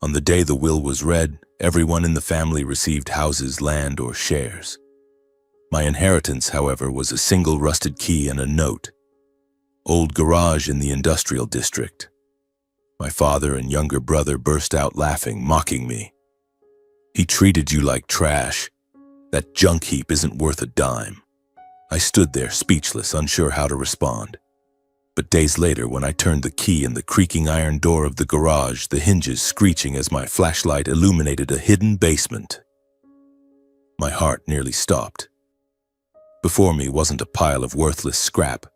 On the day the will was read, everyone in the family received houses, land, or shares. My inheritance, however, was a single rusted key and a note. Old garage in the industrial district. My father and younger brother burst out laughing, mocking me. He treated you like trash. That junk heap isn't worth a dime. I stood there, speechless, unsure how to respond. But days later, when I turned the key in the creaking iron door of the garage, the hinges screeching as my flashlight illuminated a hidden basement, my heart nearly stopped. Before me wasn't a pile of worthless scrap,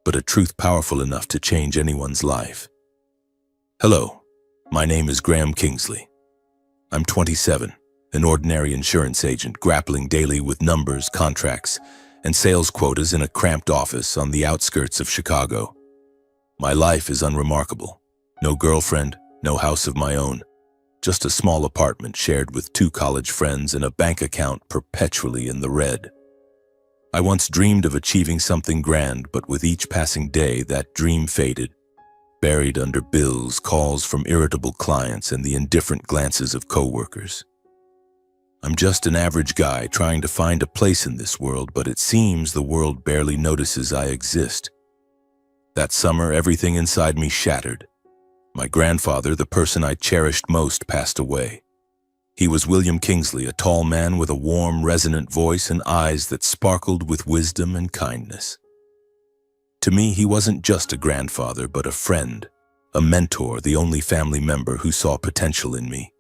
but a truth powerful enough to change anyone's life. Hello, my name is Graham Kingsley. I'm 27, an ordinary insurance agent grappling daily with numbers, contracts, and sales quotas in a cramped office on the outskirts of Chicago. My life is unremarkable. No girlfriend, no house of my own, just a small apartment shared with 2 college friends and a bank account perpetually in the red. I once dreamed of achieving something grand, but with each passing day, that dream faded, buried under bills, calls from irritable clients, and the indifferent glances of coworkers. I'm just an average guy trying to find a place in this world, but it seems the world barely notices I exist. That summer, everything inside me shattered. My grandfather, the person I cherished most, passed away. He was William Kingsley, a tall man with a warm, resonant voice and eyes that sparkled with wisdom and kindness. To me, he wasn't just a grandfather, but a friend, a mentor, the only family member who saw potential in me,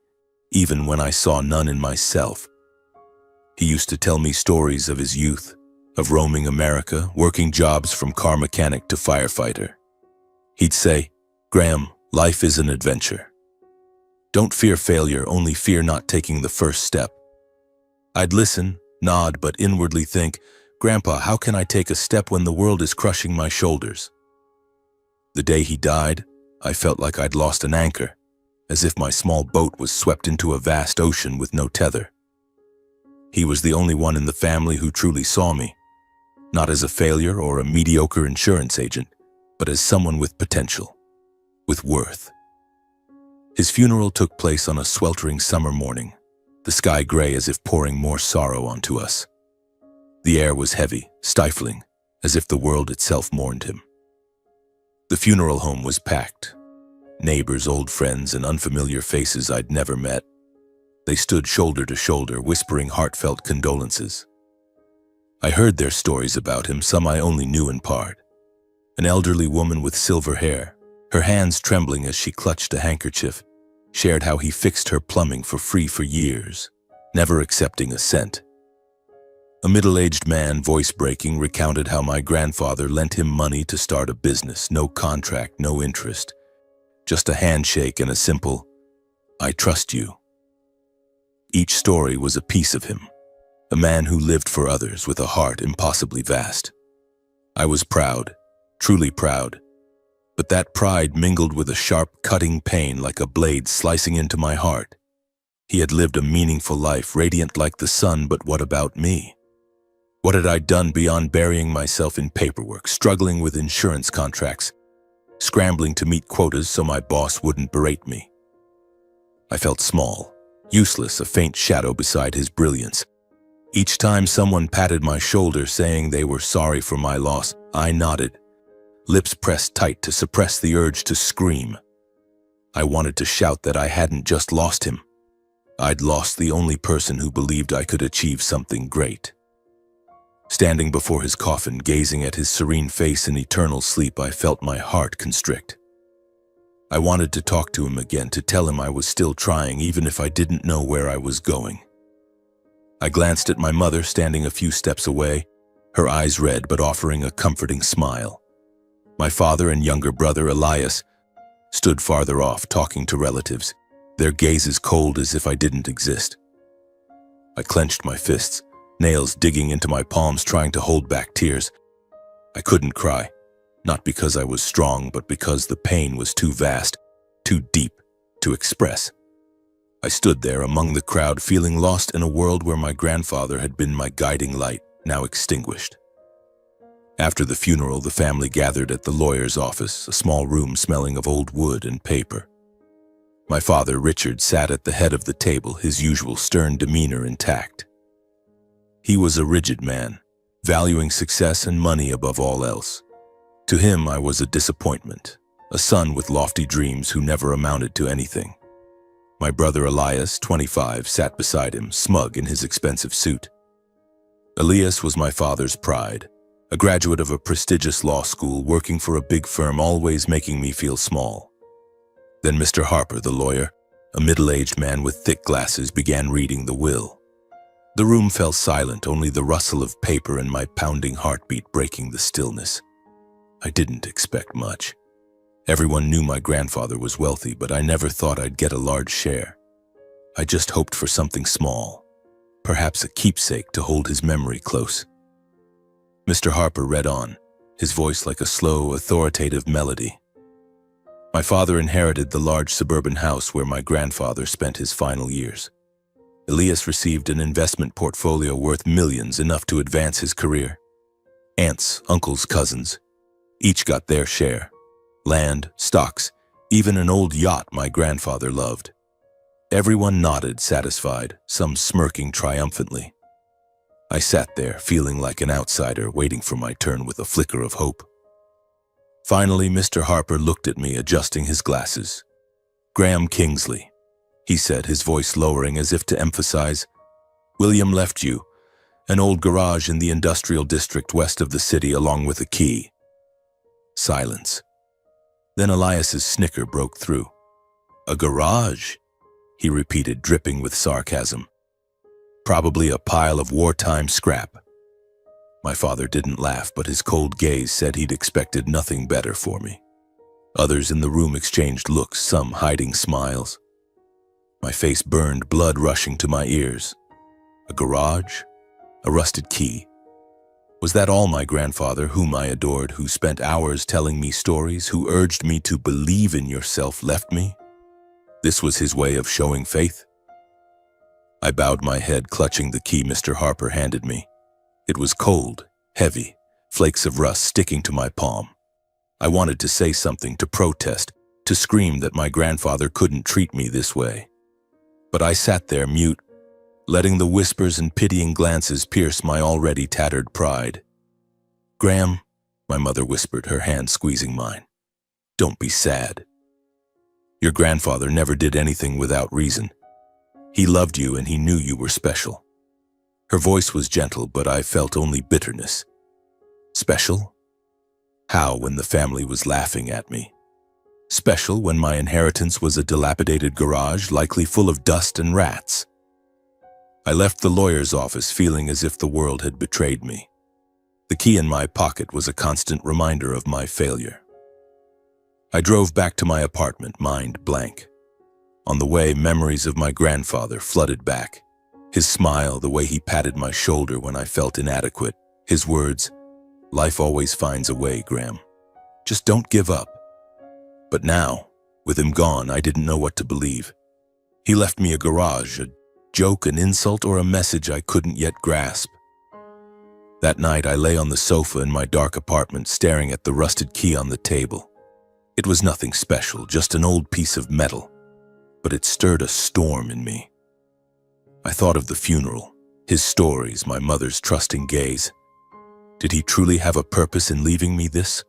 even when I saw none in myself. He used to tell me stories of his youth, of roaming America, working jobs from car mechanic to firefighter. He'd say, "Graham, life is an adventure. Don't fear failure, only fear not taking the first step." I'd listen, nod, but inwardly think, "Grandpa, how can I take a step when the world is crushing my shoulders?" The day he died, I felt like I'd lost an anchor, as if my small boat was swept into a vast ocean with no tether. He was the only one in the family who truly saw me, not as a failure or a mediocre insurance agent, but as someone with potential, with worth. His funeral took place on a sweltering summer morning, the sky gray as if pouring more sorrow onto us. The air was heavy, stifling, as if the world itself mourned him. The funeral home was packed. Neighbors, old friends, and unfamiliar faces I'd never met. They stood shoulder to shoulder, whispering heartfelt condolences. I heard their stories about him, some I only knew in part. An elderly woman with silver hair, her hands trembling as she clutched a handkerchief, shared how he fixed her plumbing for free for years, never accepting a cent. A middle-aged man, voice breaking, recounted how my grandfather lent him money to start a business, no contract, no interest, just a handshake and a simple, "I trust you." Each story was a piece of him, a man who lived for others with a heart impossibly vast. I was proud, truly proud, but that pride mingled with a sharp, cutting pain like a blade slicing into my heart. He had lived a meaningful life, radiant like the sun, but what about me? What had I done beyond burying myself in paperwork, struggling with insurance contracts, scrambling to meet quotas so my boss wouldn't berate me? I felt small, useless, a faint shadow beside his brilliance. Each time someone patted my shoulder saying they were sorry for my loss, I nodded, lips pressed tight to suppress the urge to scream. I wanted to shout that I hadn't just lost him. I'd lost the only person who believed I could achieve something great. Standing before his coffin, gazing at his serene face in eternal sleep, I felt my heart constrict. I wanted to talk to him again, to tell him I was still trying, even if I didn't know where I was going. I glanced at my mother standing a few steps away, her eyes red but offering a comforting smile. My father and younger brother, Elias, stood farther off, talking to relatives, their gazes cold as if I didn't exist. I clenched my fists, nails digging into my palms, trying to hold back tears. I couldn't cry, not because I was strong, but because the pain was too vast, too deep to express. I stood there among the crowd, feeling lost in a world where my grandfather had been my guiding light, now extinguished. After the funeral, the family gathered at the lawyer's office, a small room smelling of old wood and paper. My father, Richard, sat at the head of the table, his usual stern demeanor intact. He was a rigid man, valuing success and money above all else. To him, I was a disappointment, a son with lofty dreams who never amounted to anything. My brother Elias, 25, sat beside him, smug in his expensive suit. Elias was my father's pride, a graduate of a prestigious law school, working for a big firm, always making me feel small. Then Mr. Harper, the lawyer, a middle-aged man with thick glasses, began reading the will. The room fell silent, only the rustle of paper and my pounding heartbeat breaking the stillness. I didn't expect much. Everyone knew my grandfather was wealthy, but I never thought I'd get a large share. I just hoped for something small, perhaps a keepsake to hold his memory close. Mr. Harper read on, his voice like a slow, authoritative melody. My father inherited the large suburban house where my grandfather spent his final years. Elias received an investment portfolio worth millions, enough to advance his career. Aunts, uncles, cousins, each got their share. Land, stocks, even an old yacht my grandfather loved. Everyone nodded, satisfied, some smirking triumphantly. I sat there, feeling like an outsider, waiting for my turn with a flicker of hope. Finally, Mr. Harper looked at me, adjusting his glasses. "Graham Kingsley," he said, his voice lowering as if to emphasize. "William left you an old garage in the industrial district west of the city, along with a key." Silence. Then Elias's snicker broke through. "A garage?" he repeated, dripping with sarcasm. "Probably a pile of wartime scrap." My father didn't laugh, but his cold gaze said he'd expected nothing better for me. Others in the room exchanged looks, some hiding smiles. My face burned, blood rushing to my ears. A garage? A rusted key? Was that all my grandfather, whom I adored, who spent hours telling me stories, who urged me to believe in yourself, left me? This was his way of showing faith? I bowed my head, clutching the key Mr. Harper handed me. It was cold, heavy, flakes of rust sticking to my palm. I wanted to say something, to protest, to scream that my grandfather couldn't treat me this way. But I sat there mute, letting the whispers and pitying glances pierce my already tattered pride. "Graham," my mother whispered, her hand squeezing mine, "don't be sad. Your grandfather never did anything without reason. He loved you and he knew you were special." Her voice was gentle, but I felt only bitterness. Special? How, when the family was laughing at me? Special when my inheritance was a dilapidated garage, likely full of dust and rats? I left the lawyer's office feeling as if the world had betrayed me. The key in my pocket was a constant reminder of my failure. I drove back to my apartment, mind blank. On the way, memories of my grandfather flooded back. His smile, the way he patted my shoulder when I felt inadequate. His words, "Life always finds a way, Graham. Just don't give up." But now, with him gone, I didn't know what to believe. He left me a garage, a joke, an insult, or a message I couldn't yet grasp. That night, I lay on the sofa in my dark apartment, staring at the rusted key on the table. It was nothing special, just an old piece of metal, but it stirred a storm in me. I thought of the funeral, his stories, my mother's trusting gaze. Did he truly have a purpose in leaving me this?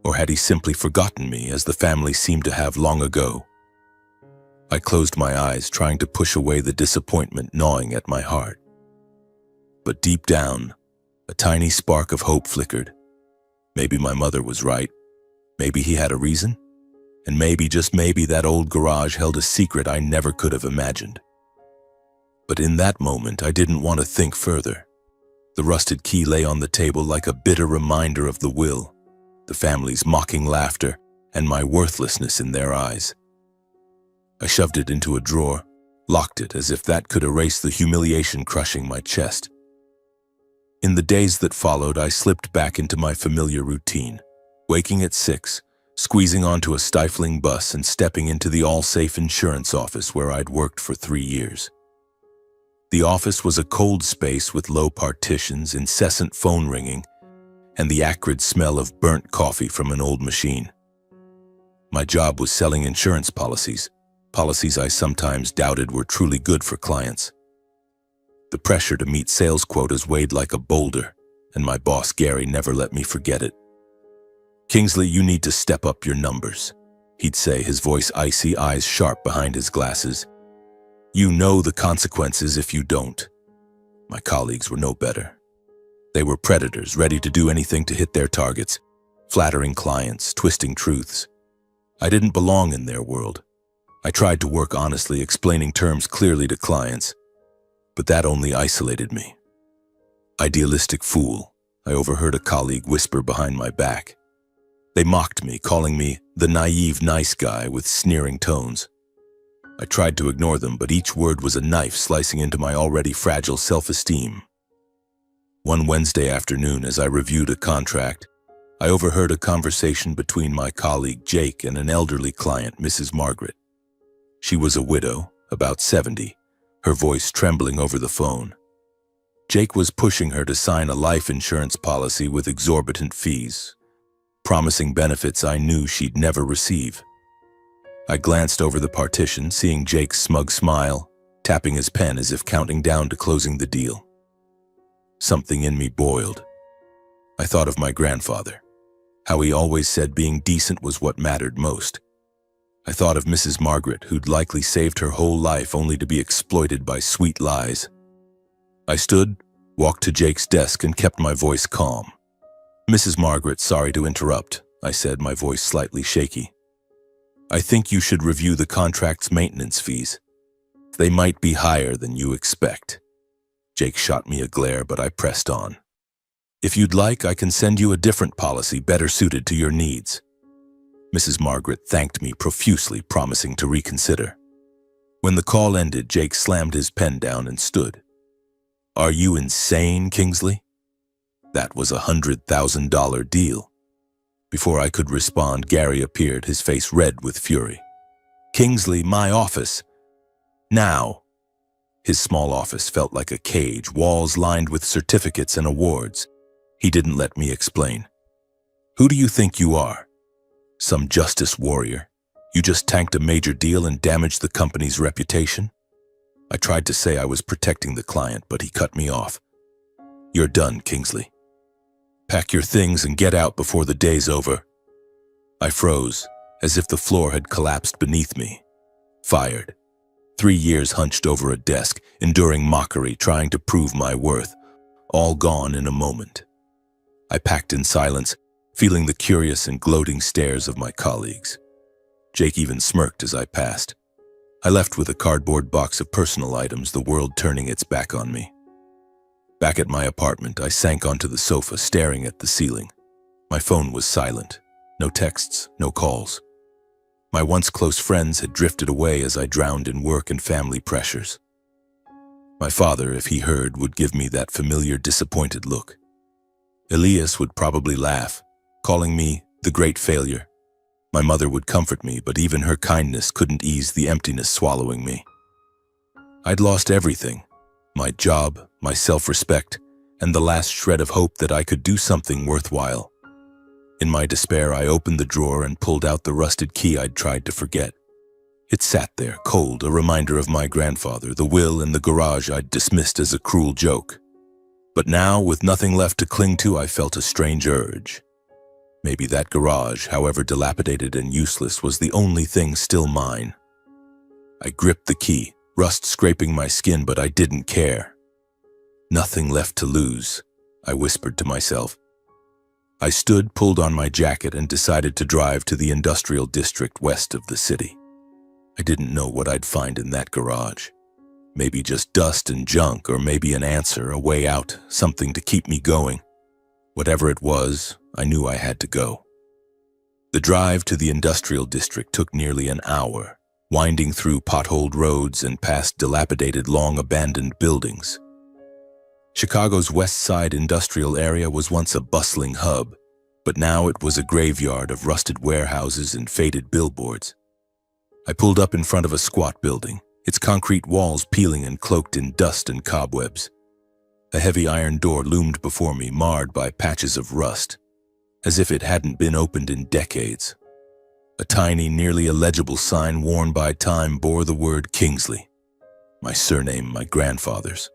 Or had he simply forgotten me, as the family seemed to have long ago? I closed my eyes, trying to push away the disappointment gnawing at my heart. But deep down, a tiny spark of hope flickered. Maybe my mother was right. Maybe he had a reason. And maybe, just maybe, that old garage held a secret I never could have imagined. But in that moment, I didn't want to think further. The rusted key lay on the table like a bitter reminder of the will, the family's mocking laughter, and my worthlessness in their eyes. I shoved it into a drawer, locked it as if that could erase the humiliation crushing my chest. In the days that followed, I slipped back into my familiar routine, waking at 6, squeezing onto a stifling bus and stepping into the all-safe insurance office where I'd worked for 3 years. The office was a cold space with low partitions, incessant phone ringing, and the acrid smell of burnt coffee from an old machine. My job was selling insurance policies, policies I sometimes doubted were truly good for clients. The pressure to meet sales quotas weighed like a boulder, and my boss Gary never let me forget it. "Kingsley, you need to step up your numbers," he'd say, his voice icy, eyes sharp behind his glasses. "You know the consequences if you don't." My colleagues were no better. They were predators, ready to do anything to hit their targets, flattering clients, twisting truths. I didn't belong in their world. I tried to work honestly, explaining terms clearly to clients, but that only isolated me. "Idealistic fool," I overheard a colleague whisper behind my back. They mocked me, calling me the naive nice guy with sneering tones. I tried to ignore them, but each word was a knife slicing into my already fragile self-esteem. One Wednesday afternoon, as I reviewed a contract, I overheard a conversation between my colleague Jake and an elderly client, Mrs. Margaret. She was a widow, about 70, her voice trembling over the phone. Jake was pushing her to sign a life insurance policy with exorbitant fees, promising benefits I knew she'd never receive. I glanced over the partition, seeing Jake's smug smile, tapping his pen as if counting down to closing the deal. Something in me boiled. I thought of my grandfather, how he always said being decent was what mattered most. I thought of Mrs. Margaret, who'd likely saved her whole life only to be exploited by sweet lies. I stood, walked to Jake's desk, and kept my voice calm. "Mrs. Margaret, sorry to interrupt," I said, my voice slightly shaky. "I think you should review the contract's maintenance fees. They might be higher than you expect." Jake shot me a glare, but I pressed on. "If you'd like, I can send you a different policy better suited to your needs." Mrs. Margaret thanked me profusely, promising to reconsider. When the call ended, Jake slammed his pen down and stood. "Are you insane, Kingsley? That was a $100,000 deal." Before I could respond, Gary appeared, his face red with fury. "Kingsley, my office. Now." His small office felt like a cage, walls lined with certificates and awards. He didn't let me explain. "Who do you think you are? Some justice warrior? You just tanked a major deal and damaged the company's reputation?" I tried to say I was protecting the client, but he cut me off. "You're done, Kingsley. Pack your things and get out before the day's over." I froze, as if the floor had collapsed beneath me. Fired. 3 years hunched over a desk, enduring mockery, trying to prove my worth, all gone in a moment. I packed in silence, feeling the curious and gloating stares of my colleagues. Jake even smirked as I passed. I left with a cardboard box of personal items, the world turning its back on me. Back at my apartment, I sank onto the sofa, staring at the ceiling. My phone was silent. No texts, no calls. My once close friends had drifted away as I drowned in work and family pressures. My father, if he heard, would give me that familiar disappointed look. Elias would probably laugh, calling me the great failure. My mother would comfort me, but even her kindness couldn't ease the emptiness swallowing me. I'd lost everything. My job, my self-respect, and the last shred of hope that I could do something worthwhile. In my despair, I opened the drawer and pulled out the rusted key I'd tried to forget. It sat there, cold, a reminder of my grandfather, the will in the garage I'd dismissed as a cruel joke. But now, with nothing left to cling to, I felt a strange urge. Maybe that garage, however dilapidated and useless, was the only thing still mine. I gripped the key, rust scraping my skin, but I didn't care. "Nothing left to lose," I whispered to myself. I stood, pulled on my jacket, and decided to drive to the industrial district west of the city. I didn't know what I'd find in that garage. Maybe just dust and junk, or maybe an answer, a way out, something to keep me going. Whatever it was, I knew I had to go. The drive to the industrial district took nearly an hour, winding through potholed roads and past dilapidated, long-abandoned buildings. Chicago's West Side industrial area was once a bustling hub, but now it was a graveyard of rusted warehouses and faded billboards. I pulled up in front of a squat building, its concrete walls peeling and cloaked in dust and cobwebs. A heavy iron door loomed before me, marred by patches of rust, as if it hadn't been opened in decades. A tiny, nearly illegible sign worn by time bore the word Kingsley, my surname, my grandfather's.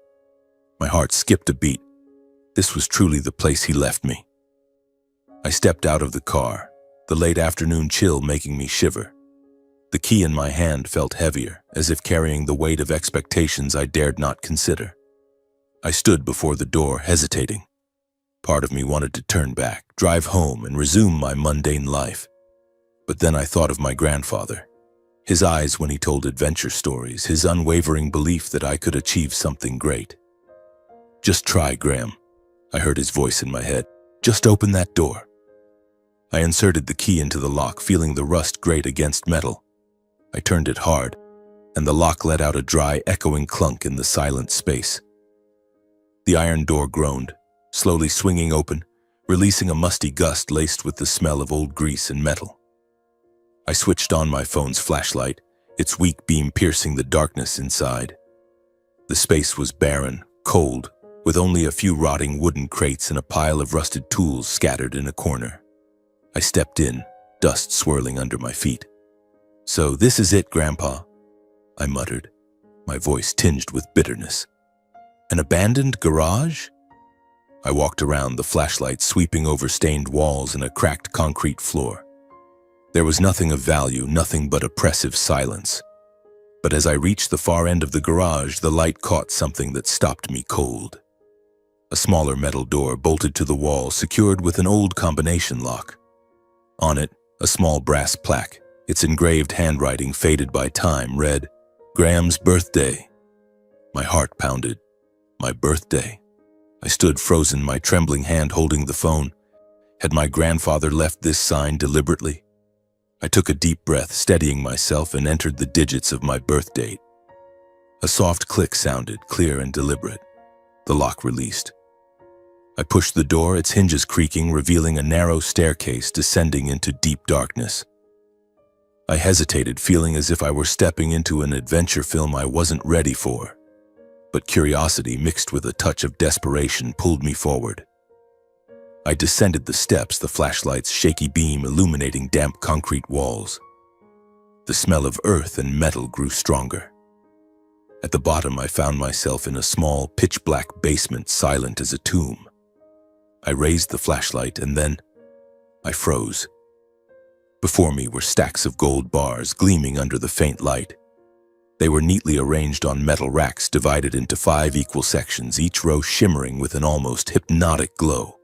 My heart skipped a beat. This was truly the place he left me. I stepped out of the car, the late afternoon chill making me shiver. The key in my hand felt heavier, as if carrying the weight of expectations I dared not consider. I stood before the door, hesitating. Part of me wanted to turn back, drive home, and resume my mundane life. But then I thought of my grandfather. His eyes when he told adventure stories, his unwavering belief that I could achieve something great. "Just try, Graham," I heard his voice in my head. "Just open that door." I inserted the key into the lock, feeling the rust grate against metal. I turned it hard, and the lock let out a dry, echoing clunk in the silent space. The iron door groaned, slowly swinging open, releasing a musty gust laced with the smell of old grease and metal. I switched on my phone's flashlight, its weak beam piercing the darkness inside. The space was barren, cold, with only a few rotting wooden crates and a pile of rusted tools scattered in a corner. I stepped in, dust swirling under my feet. "So this is it, Grandpa," I muttered, my voice tinged with bitterness. "An abandoned garage?" I walked around, the flashlight sweeping over stained walls and a cracked concrete floor. There was nothing of value, nothing but oppressive silence. But as I reached the far end of the garage, the light caught something that stopped me cold. A smaller metal door bolted to the wall, secured with an old combination lock. On it, a small brass plaque, its engraved handwriting faded by time, read, "Graham's birthday." My heart pounded. My birthday. I stood frozen, my trembling hand holding the phone. Had my grandfather left this sign deliberately? I took a deep breath, steadying myself, and entered the digits of my birth date. A soft click sounded, clear and deliberate. The lock released. I pushed the door, its hinges creaking, revealing a narrow staircase descending into deep darkness. I hesitated, feeling as if I were stepping into an adventure film I wasn't ready for. But curiosity mixed with a touch of desperation pulled me forward. I descended the steps, the flashlight's shaky beam illuminating damp concrete walls. The smell of earth and metal grew stronger. At the bottom, I found myself in a small, pitch-black basement, silent as a tomb. I raised the flashlight, and then I froze. Before me were stacks of gold bars gleaming under the faint light. They were neatly arranged on metal racks divided into 5 equal sections, each row shimmering with an almost hypnotic glow.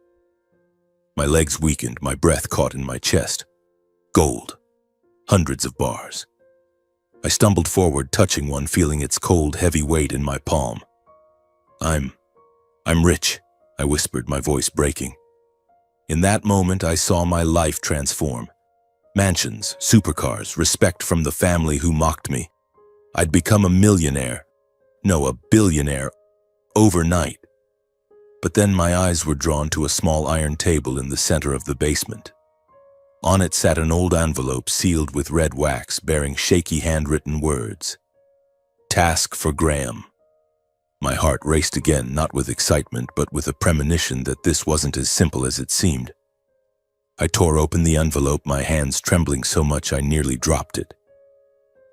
My legs weakened, my breath caught in my chest. Gold. Hundreds of bars. I stumbled forward, touching one, feeling its cold, heavy weight in my palm. I'm rich," I whispered, my voice breaking. In that moment, I saw my life transform. Mansions, supercars, respect from the family who mocked me. I'd become a millionaire. No, a billionaire. Overnight. But then my eyes were drawn to a small iron table in the center of the basement. On it sat an old envelope sealed with red wax, bearing shaky handwritten words. "Task for Graham." My heart raced again, not with excitement, but with a premonition that this wasn't as simple as it seemed. I tore open the envelope, my hands trembling so much I nearly dropped it.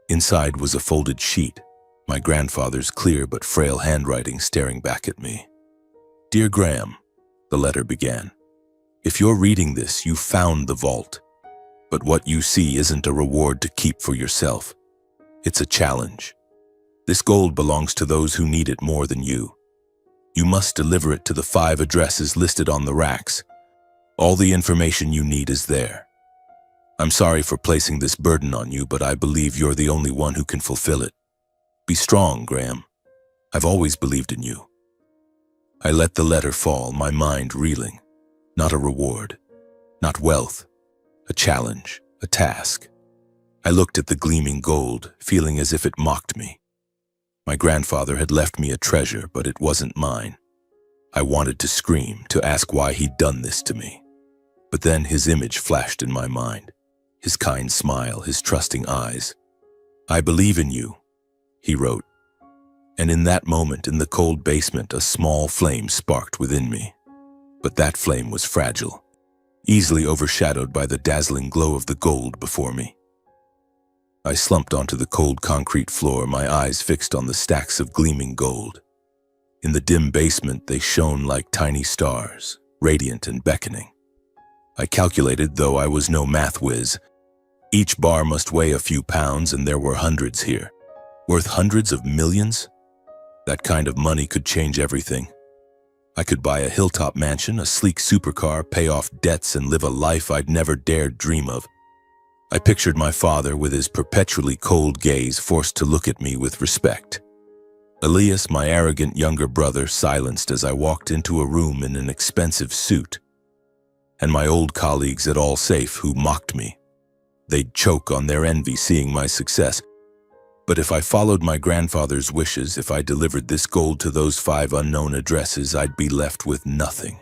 Inside was a folded sheet, my grandfather's clear but frail handwriting staring back at me. "Dear Graham," the letter began, "if you're reading this, you found the vault. But what you see isn't a reward to keep for yourself. It's a challenge. This gold belongs to those who need it more than you. You must deliver it to the 5 addresses listed on the racks. All the information you need is there. I'm sorry for placing this burden on you, but I believe you're the only one who can fulfill it. Be strong, Graham. I've always believed in you." I let the letter fall, my mind reeling. Not a reward, not wealth, a challenge, a task. I looked at the gleaming gold, feeling as if it mocked me. My grandfather had left me a treasure, but it wasn't mine. I wanted to scream, to ask why he'd done this to me. But then his image flashed in my mind. His kind smile, his trusting eyes. "I believe in you," he wrote. And in that moment, in the cold basement, a small flame sparked within me. But that flame was fragile. easily overshadowed by the dazzling glow of the gold before me. I slumped onto the cold concrete floor, my eyes fixed on the stacks of gleaming gold. In the dim basement, they shone like tiny stars, radiant and beckoning. I calculated, though I was no math whiz. Each bar must weigh a few pounds, and there were hundreds here. Worth hundreds of millions? That kind of money could change everything. I could buy a hilltop mansion, a sleek supercar, pay off debts, and live a life I'd never dared dream of. I pictured my father with his perpetually cold gaze forced to look at me with respect. Elias, my arrogant younger brother, silenced as I walked into a room in an expensive suit. And my old colleagues at All Safe who mocked me. They'd choke on their envy seeing my success. But if I followed my grandfather's wishes, if I delivered this gold to those 5 unknown addresses, I'd be left with nothing.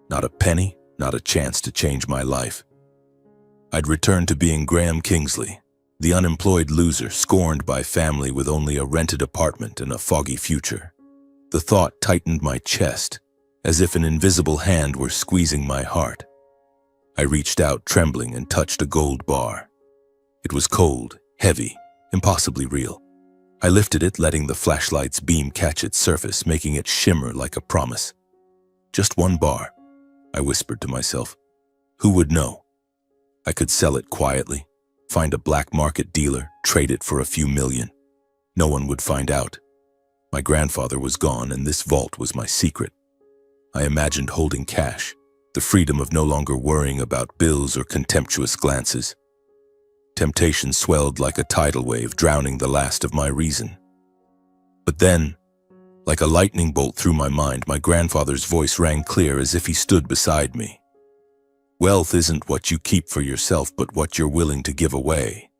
Not a penny, not a chance to change my life. I'd return to being Graham Kingsley, the unemployed loser scorned by family with only a rented apartment and a foggy future. The thought tightened my chest, as if an invisible hand were squeezing my heart. I reached out, trembling, and touched a gold bar. It was cold, heavy, impossibly real. I lifted it, letting the flashlight's beam catch its surface, making it shimmer like a promise. Just 1 bar, I whispered to myself. Who would know? I could sell it quietly, find a black market dealer, trade it for a few million. No one would find out. My grandfather was gone, and this vault was my secret. I imagined holding cash, the freedom of no longer worrying about bills or contemptuous glances. Temptation swelled like a tidal wave, drowning the last of my reason. But then, like a lightning bolt through my mind, my grandfather's voice rang clear as if he stood beside me. Wealth isn't what you keep for yourself, but what you're willing to give away.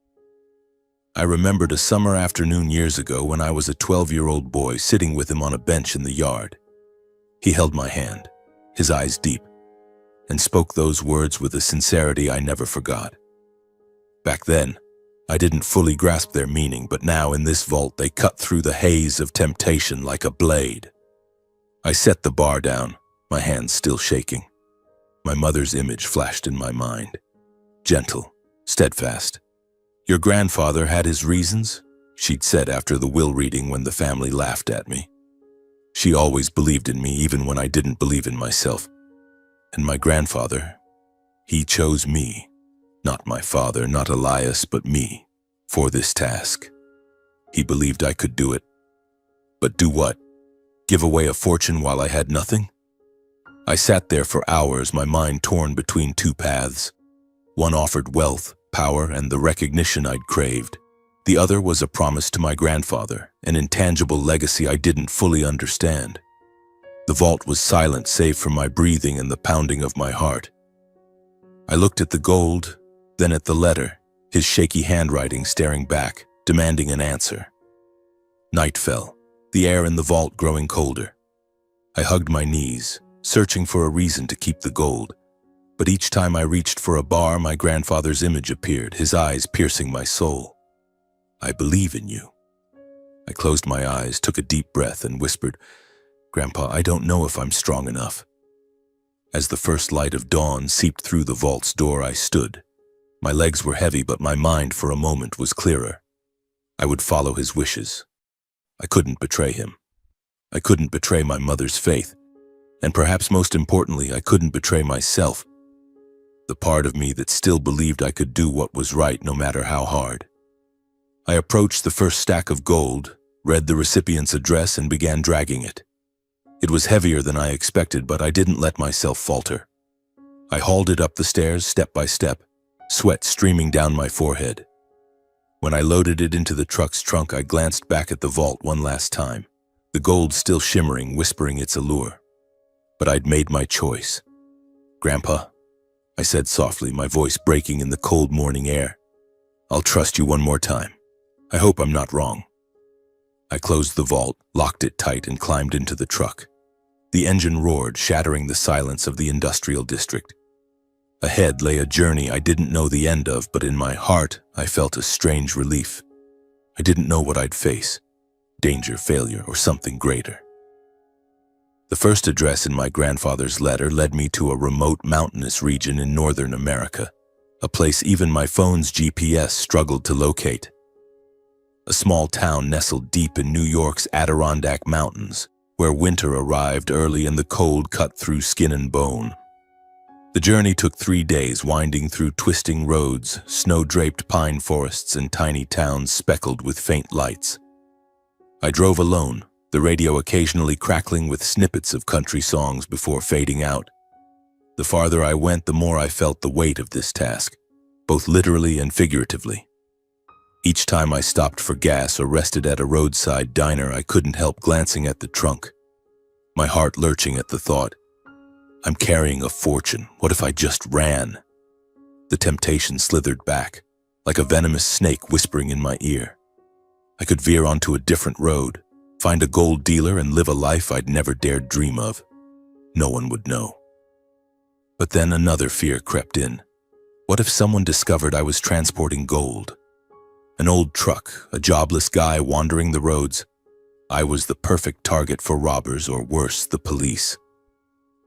I remembered a summer afternoon years ago when I was a 12-year-old boy sitting with him on a bench in the yard. He held my hand, his eyes deep, and spoke those words with a sincerity I never forgot. Back then, I didn't fully grasp their meaning, but now in this vault they cut through the haze of temptation like a blade. I set the bar down, my hands still shaking. My mother's image flashed in my mind. Gentle, steadfast. Your grandfather had his reasons, she'd said after the will reading when the family laughed at me. She always believed in me even when I didn't believe in myself. And my grandfather, he chose me, not my father, not Elias, but me, for this task. He believed I could do it. But do what? Give away a fortune while I had nothing? I sat there for hours, my mind torn between 2 paths. One offered wealth, power, and the recognition I'd craved. The other was a promise to my grandfather, an intangible legacy I didn't fully understand. The vault was silent save for my breathing and the pounding of my heart. I looked at the gold, then at the letter, his shaky handwriting staring back, demanding an answer. Night fell, the air in the vault growing colder. I hugged my knees, searching for a reason to keep the gold. But each time I reached for a bar, my grandfather's image appeared, his eyes piercing my soul. I believe in you. I closed my eyes, took a deep breath, and whispered, Grandpa, I don't know if I'm strong enough. As the first light of dawn seeped through the vault's door, I stood. My legs were heavy, but my mind for a moment was clearer. I would follow his wishes. I couldn't betray him. I couldn't betray my mother's faith. And perhaps most importantly, I couldn't betray myself. The part of me that still believed I could do what was right no matter how hard. I approached the first stack of gold, read the recipient's address, and began dragging it. It was heavier than I expected, but I didn't let myself falter. I hauled it up the stairs step by step, sweat streaming down my forehead. When I loaded it into the truck's trunk, I glanced back at the vault one last time, the gold still shimmering, whispering its allure. But I'd made my choice. Grandpa, I said softly, my voice breaking in the cold morning air. I'll trust you one more time. I hope I'm not wrong. I closed the vault, locked it tight, and climbed into the truck. The engine roared, shattering the silence of the industrial district. Ahead lay a journey I didn't know the end of, but in my heart I felt a strange relief. I didn't know what I'd face. Danger, failure, or something greater. The first address in my grandfather's letter led me to a remote mountainous region in northern America, a place even my phone's GPS struggled to locate. A small town nestled deep in New York's Adirondack Mountains, where winter arrived early and the cold cut through skin and bone. The journey took 3 days, winding through twisting roads, snow-draped pine forests, and tiny towns speckled with faint lights. I drove alone, the radio occasionally crackling with snippets of country songs before fading out. The farther I went, the more I felt the weight of this task, both literally and figuratively. Each time I stopped for gas or rested at a roadside diner, I couldn't help glancing at the trunk, my heart lurching at the thought, I'm carrying a fortune. What if I just ran? The temptation slithered back, like a venomous snake whispering in my ear. I could veer onto a different road, find a gold dealer, and live a life I'd never dared dream of. No one would know. But then another fear crept in. What if someone discovered I was transporting gold? An old truck, a jobless guy wandering the roads. I was the perfect target for robbers, or worse, the police.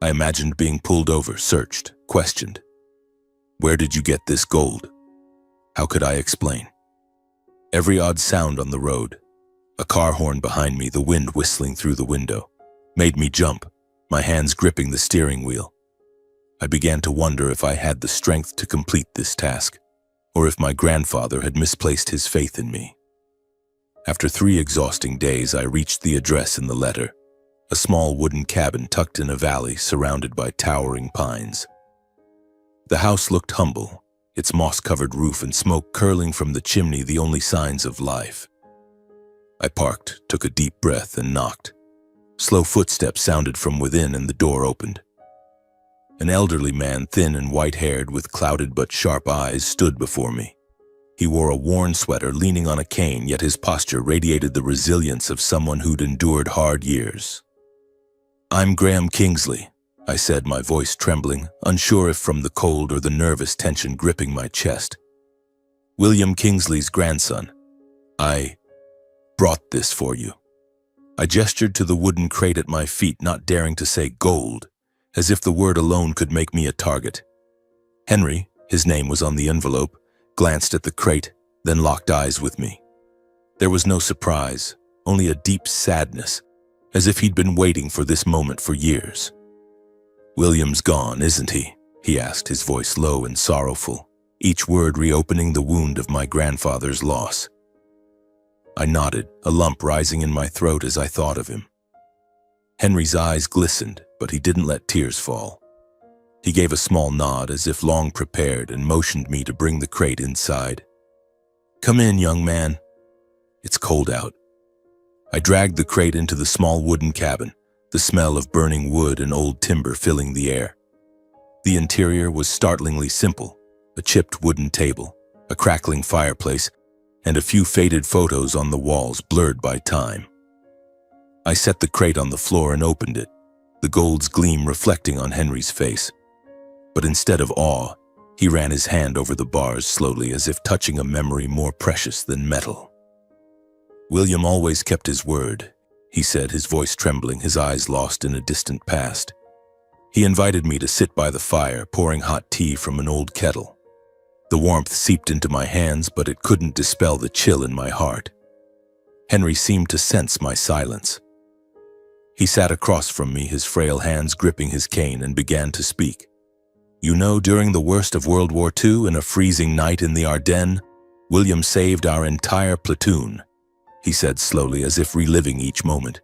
I imagined being pulled over, searched, questioned. Where did you get this gold? How could I explain? Every odd sound on the road, a car horn behind me, the wind whistling through the window, made me jump, my hands gripping the steering wheel. I began to wonder if I had the strength to complete this task, or if my grandfather had misplaced his faith in me. After 3 exhausting days, I reached the address in the letter, a small wooden cabin tucked in a valley surrounded by towering pines. The house looked humble, its moss-covered roof and smoke curling from the chimney the only signs of life. I parked, took a deep breath, and knocked. Slow footsteps sounded from within, and the door opened. An elderly man, thin and white-haired with clouded but sharp eyes, stood before me. He wore a worn sweater, leaning on a cane, yet his posture radiated the resilience of someone who'd endured hard years. "I'm Graham Kingsley," I said, my voice trembling, unsure if from the cold or the nervous tension gripping my chest. "William Kingsley's grandson. I brought this for you." I gestured to the wooden crate at my feet, not daring to say gold, as if the word alone could make me a target. Henry, his name was on the envelope, glanced at the crate, then locked eyes with me. There was no surprise, only a deep sadness, as if he'd been waiting for this moment for years. "William's gone, isn't he?" he asked, his voice low and sorrowful, each word reopening the wound of my grandfather's loss. I nodded, a lump rising in my throat as I thought of him. Henry's eyes glistened, but he didn't let tears fall. He gave a small nod as if long prepared and motioned me to bring the crate inside. "Come in, young man. It's cold out." I dragged the crate into the small wooden cabin, the smell of burning wood and old timber filling the air. The interior was startlingly simple, a chipped wooden table, a crackling fireplace, and a few faded photos on the walls blurred by time. I set the crate on the floor and opened it, the gold's gleam reflecting on Henry's face. But instead of awe, he ran his hand over the bars slowly, as if touching a memory more precious than metal. "William always kept his word," he said, his voice trembling, his eyes lost in a distant past. "He invited me to sit by the fire, pouring hot tea from an old kettle. The warmth seeped into my hands, but it couldn't dispel the chill in my heart. Henry seemed to sense my silence. He sat across from me, his frail hands gripping his cane, and began to speak. "You know, during the worst of World War II, in a freezing night in the Ardennes, William saved our entire platoon," he said slowly, as if reliving each moment.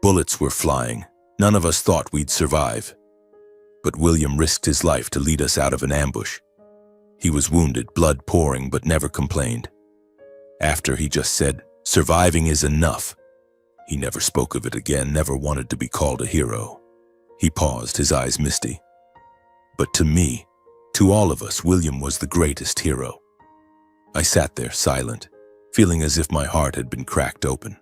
"Bullets were flying. None of us thought we'd survive. But William risked his life to lead us out of an ambush. He was wounded, blood pouring, but never complained. After, he just said, 'Surviving is enough.' He never spoke of it again, never wanted to be called a hero." He paused, his eyes misty. "But to me, to all of us, William was the greatest hero." I sat there, silent, feeling as if my heart had been cracked open.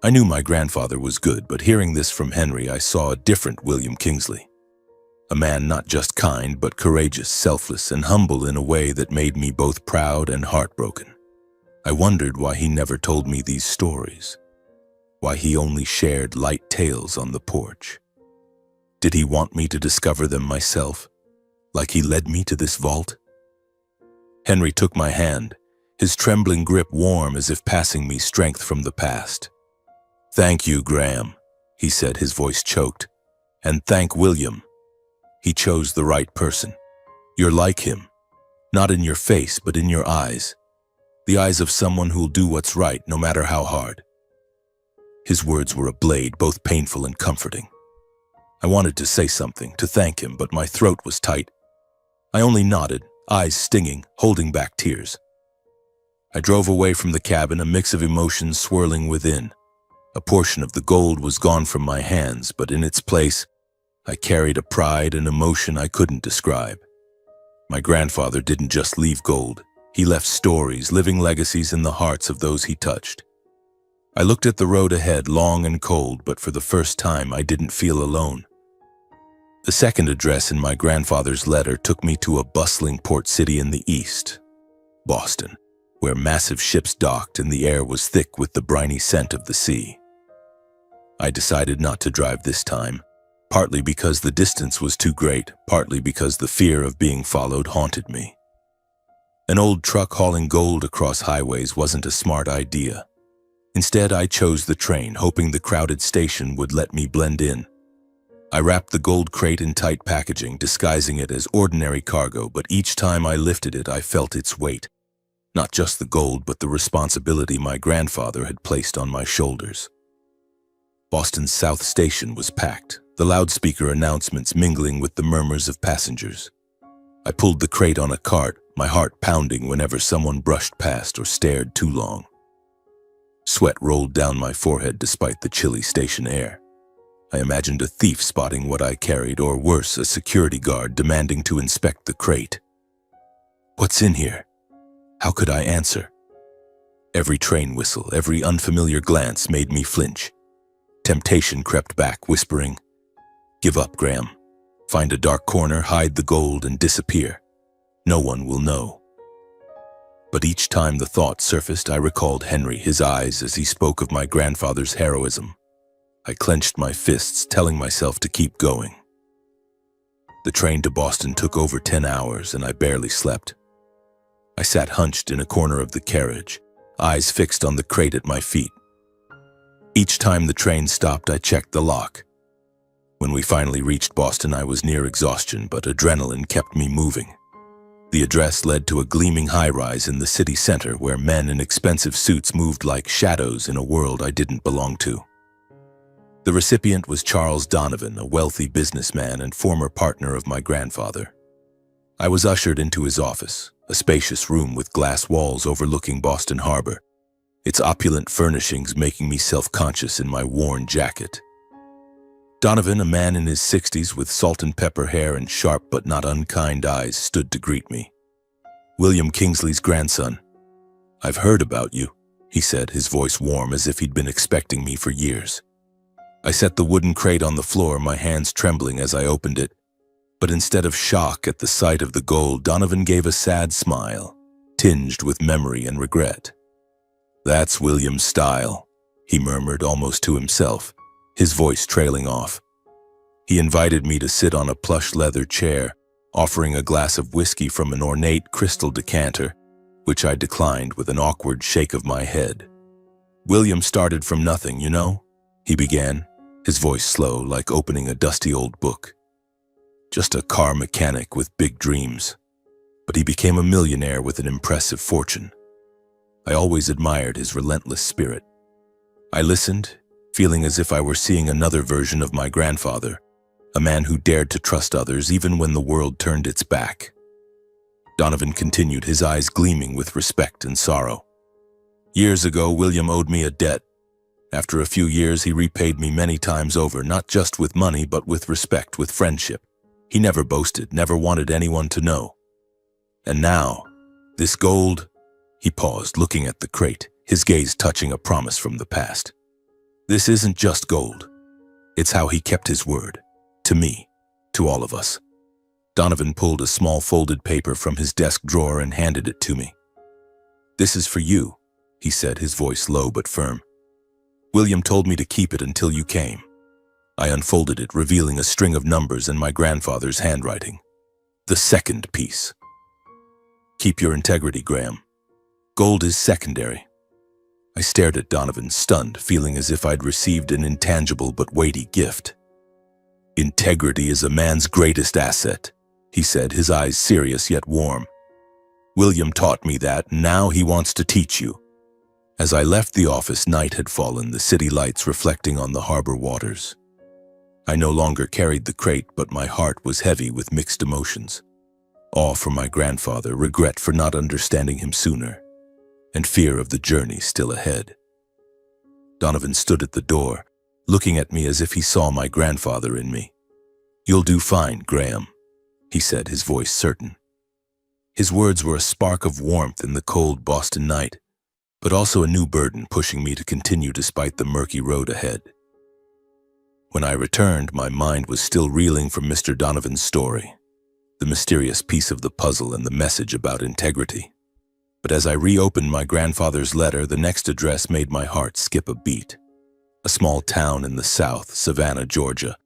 I knew my grandfather was good, but hearing this from Henry, I saw a different William Kingsley. A man not just kind, but courageous, selfless, and humble in a way that made me both proud and heartbroken. I wondered why he never told me these stories. why he only shared light tales on the porch. Did he want me to discover them myself, like he led me to this vault? Henry took my hand, his trembling grip warm as if passing me strength from the past. "Thank you, Graham," he said, his voice choked. "And thank William. He chose the right person. You're like him, not in your face, but in your eyes. The eyes of someone who'll do what's right, no matter how hard." His words were a blade, both painful and comforting. I wanted to say something, to thank him, but my throat was tight. I only nodded, eyes stinging, holding back tears. I drove away from the cabin, a mix of emotions swirling within. A portion of the gold was gone from my hands, but in its place, I carried a pride and emotion I couldn't describe. My grandfather didn't just leave gold. He left stories, living legacies in the hearts of those he touched. I looked at the road ahead, long and cold, but for the first time I didn't feel alone. The second address in my grandfather's letter took me to a bustling port city in the east, Boston, where massive ships docked and the air was thick with the briny scent of the sea. I decided not to drive this time, partly because the distance was too great, partly because the fear of being followed haunted me. An old truck hauling gold across highways wasn't a smart idea. Instead, I chose the train, hoping the crowded station would let me blend in. I wrapped the gold crate in tight packaging, disguising it as ordinary cargo, but each time I lifted it, I felt its weight. Not just the gold, but the responsibility my grandfather had placed on my shoulders. Boston's South Station was packed, the loudspeaker announcements mingling with the murmurs of passengers. I pulled the crate on a cart, my heart pounding whenever someone brushed past or stared too long. Sweat rolled down my forehead despite the chilly station air. I imagined a thief spotting what I carried, or worse, a security guard demanding to inspect the crate. "What's in here?" How could I answer? Every train whistle, every unfamiliar glance made me flinch. Temptation crept back, whispering, "Give up, Graham. Find a dark corner, hide the gold, and disappear. No one will know." But each time the thought surfaced, I recalled Henry, his eyes as he spoke of my grandfather's heroism. I clenched my fists, telling myself to keep going. The train to Boston took over 10 hours, and I barely slept. I sat hunched in a corner of the carriage, eyes fixed on the crate at my feet. Each time the train stopped, I checked the lock. When we finally reached Boston, I was near exhaustion, but adrenaline kept me moving. The address led to a gleaming high-rise in the city center where men in expensive suits moved like shadows in a world I didn't belong to. The recipient was Charles Donovan, a wealthy businessman and former partner of my grandfather. I was ushered into his office, a spacious room with glass walls overlooking Boston Harbor, its opulent furnishings making me self-conscious in my worn jacket. Donovan, a man in his 60s with salt and pepper hair and sharp but not unkind eyes, stood to greet me. "William Kingsley's grandson. I've heard about you," he said, his voice warm as if he'd been expecting me for years. I set the wooden crate on the floor, my hands trembling as I opened it. But instead of shock at the sight of the gold, Donovan gave a sad smile, tinged with memory and regret. "That's William's style," he murmured almost to himself, his voice trailing off. He invited me to sit on a plush leather chair, offering a glass of whiskey from an ornate crystal decanter, which I declined with an awkward shake of my head. "William started from nothing, you know," he began, his voice slow, like opening a dusty old book. "Just a car mechanic with big dreams. But he became a millionaire with an impressive fortune. I always admired his relentless spirit." I listened, feeling as if I were seeing another version of my grandfather, a man who dared to trust others even when the world turned its back. Donovan continued, his eyes gleaming with respect and sorrow. "Years ago, William owed me a debt. After a few years, he repaid me many times over, not just with money, but with respect, with friendship. He never boasted, never wanted anyone to know. And now, this gold..." He paused, looking at the crate, his gaze touching a promise from the past. "This isn't just gold. It's how he kept his word. To me, to all of us." Donovan pulled a small folded paper from his desk drawer and handed it to me. "This is for you," he said, his voice low but firm. William told me to keep it until you came. I unfolded it, revealing a string of numbers in my grandfather's handwriting. The second piece. Keep your integrity, Graham. Gold is secondary. I stared at Donovan, stunned, feeling as if I'd received an intangible but weighty gift. Integrity is a man's greatest asset, he said, his eyes serious yet warm. William taught me that, and now he wants to teach you. As I left the office, night had fallen, the city lights reflecting on the harbor waters. I no longer carried the crate, but my heart was heavy with mixed emotions. Awe for my grandfather, regret for not understanding him sooner, and fear of the journey still ahead. Donovan stood at the door, looking at me as if he saw my grandfather in me. You'll do fine, Graham, he said, his voice certain. His words were a spark of warmth in the cold Boston night, but also a new burden pushing me to continue despite the murky road ahead. When I returned, my mind was still reeling from Mr. Donovan's story, the mysterious piece of the puzzle and the message about integrity. But as I reopened my grandfather's letter, the next address made my heart skip a beat. A small town in the south, Savannah, Georgia.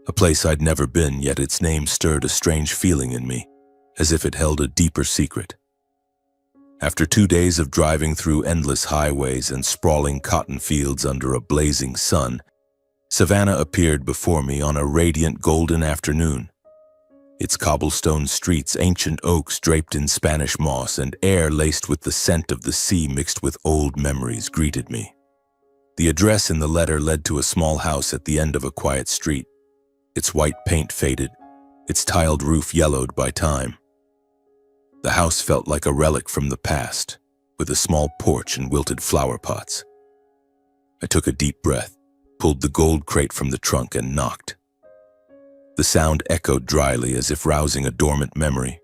A place I'd never been, yet its name stirred a strange feeling in me, as if it held a deeper secret. After 2 days of driving through endless highways and sprawling cotton fields under a blazing sun, Savannah appeared before me on a radiant golden afternoon. Its cobblestone streets, ancient oaks draped in Spanish moss, and air laced with the scent of the sea mixed with old memories greeted me. The address in the letter led to a small house at the end of a quiet street, its white paint faded, its tiled roof yellowed by time. The house felt like a relic from the past, with a small porch and wilted flower pots. I took a deep breath, pulled the gold crate from the trunk, and knocked. The sound echoed dryly as if rousing a dormant memory.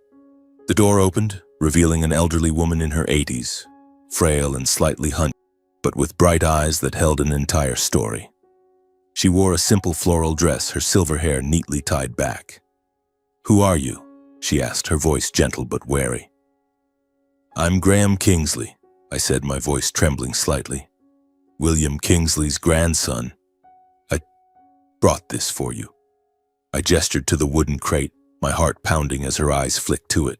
The door opened, revealing an elderly woman in her 80s, frail and slightly hunched, but with bright eyes that held an entire story. She wore a simple floral dress, her silver hair neatly tied back. "Who are you?" she asked, her voice gentle but wary. "I'm Graham Kingsley," I said, my voice trembling slightly. "William Kingsley's grandson. I brought this for you." I gestured to the wooden crate, my heart pounding as her eyes flicked to it.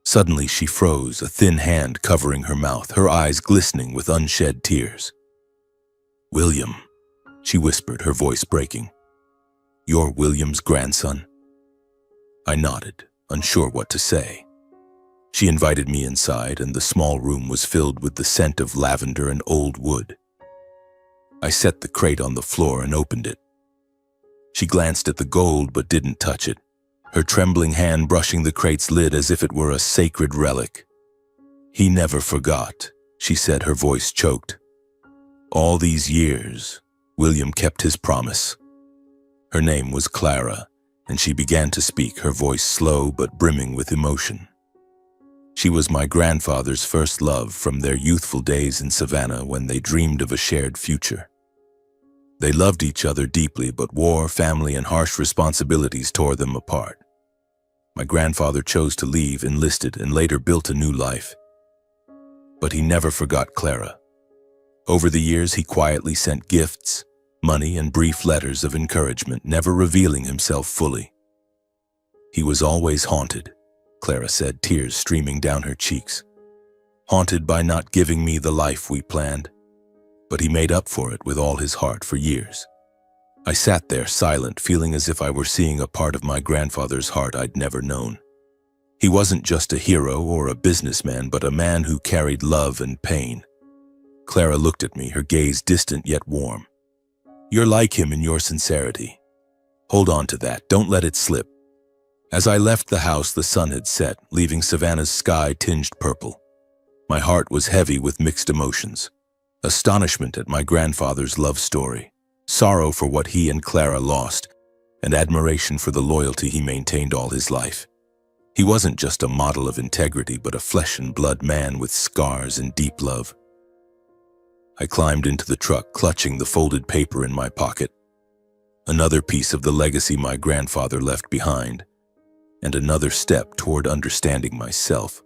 Suddenly she froze, a thin hand covering her mouth, her eyes glistening with unshed tears. "William," she whispered, her voice breaking. "You're William's grandson?" I nodded, unsure what to say. She invited me inside, and the small room was filled with the scent of lavender and old wood. I set the crate on the floor and opened it. She glanced at the gold but didn't touch it, her trembling hand brushing the crate's lid as if it were a sacred relic. "He never forgot," she said, her voice choked. "All these years, William kept his promise." Her name was Clara, and she began to speak, her voice slow but brimming with emotion. She was my grandfather's first love from their youthful days in Savannah when they dreamed of a shared future. They loved each other deeply, but war, family, and harsh responsibilities tore them apart. My grandfather chose to leave, enlisted, and later built a new life. But he never forgot Clara. Over the years, he quietly sent gifts, money, and brief letters of encouragement, never revealing himself fully. "He was always haunted," Clara said, tears streaming down her cheeks. "Haunted by not giving me the life we planned. But he made up for it with all his heart for years." I sat there silent, feeling as if I were seeing a part of my grandfather's heart I'd never known. He wasn't just a hero or a businessman, but a man who carried love and pain. Clara looked at me, her gaze distant yet warm. "You're like him in your sincerity. Hold on to that, don't let it slip." As I left the house, the sun had set, leaving Savannah's sky tinged purple. My heart was heavy with mixed emotions. Astonishment at my grandfather's love story, sorrow for what he and Clara lost, and admiration for the loyalty he maintained all his life. He wasn't just a model of integrity, but a flesh and blood man with scars and deep love. I climbed into the truck, clutching the folded paper in my pocket. Another piece of the legacy my grandfather left behind, and another step toward understanding myself.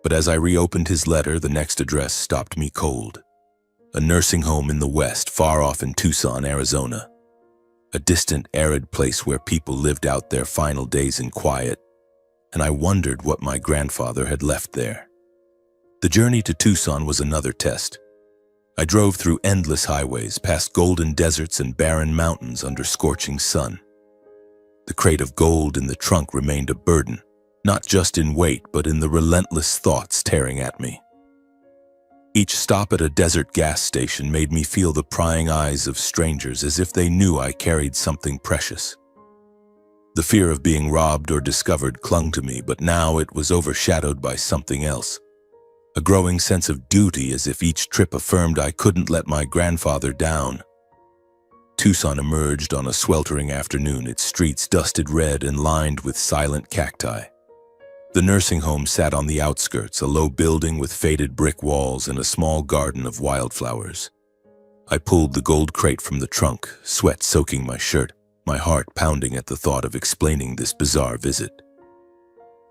But as I reopened his letter, the next address stopped me cold. a nursing home in the West, far off in Tucson, Arizona. A distant, arid place where people lived out their final days in quiet, and I wondered what my grandfather had left there. The journey to Tucson was another test. I drove through endless highways, past golden deserts and barren mountains under scorching sun. The crate of gold in the trunk remained a burden, not just in weight, but in the relentless thoughts tearing at me. Each stop at a desert gas station made me feel the prying eyes of strangers, as if they knew I carried something precious. The fear of being robbed or discovered clung to me, but now it was overshadowed by something else. A growing sense of duty, as if each trip affirmed I couldn't let my grandfather down. Tucson emerged on a sweltering afternoon, its streets dusted red and lined with silent cacti. The nursing home sat on the outskirts, a low building with faded brick walls and a small garden of wildflowers. I pulled the gold crate from the trunk, sweat soaking my shirt, my heart pounding at the thought of explaining this bizarre visit.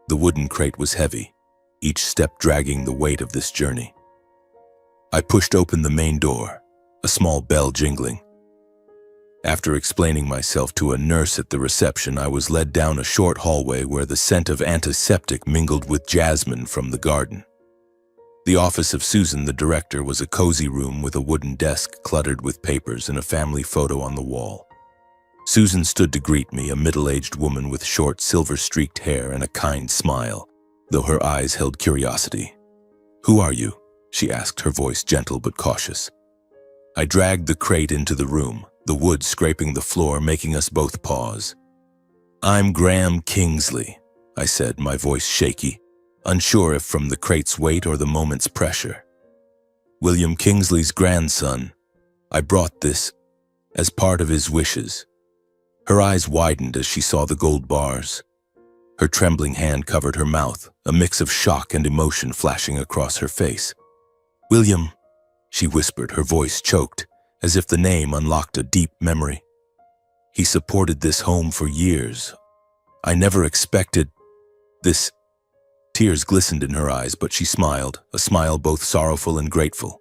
The wooden crate was heavy, each step dragging the weight of this journey. I pushed open the main door, a small bell jingling. After explaining myself to a nurse at the reception, I was led down a short hallway where the scent of antiseptic mingled with jasmine from the garden. The office of Susan, the director, was a cozy room with a wooden desk cluttered with papers and a family photo on the wall. Susan stood to greet me, a middle-aged woman with short, silver-streaked hair and a kind smile, though her eyes held curiosity. "Who are you?" she asked, her voice gentle but cautious. I dragged the crate into the room, the wood scraping the floor, making us both pause. "I'm Graham Kingsley," I said, my voice shaky, unsure if from the crate's weight or the moment's pressure. "William Kingsley's grandson. I brought this as part of his wishes." Her eyes widened as she saw the gold bars. Her trembling hand covered her mouth, a mix of shock and emotion flashing across her face. "William," she whispered, her voice choked, as if the name unlocked a deep memory. "He supported this home for years. I never expected this." Tears glistened in her eyes, but she smiled, a smile both sorrowful and grateful.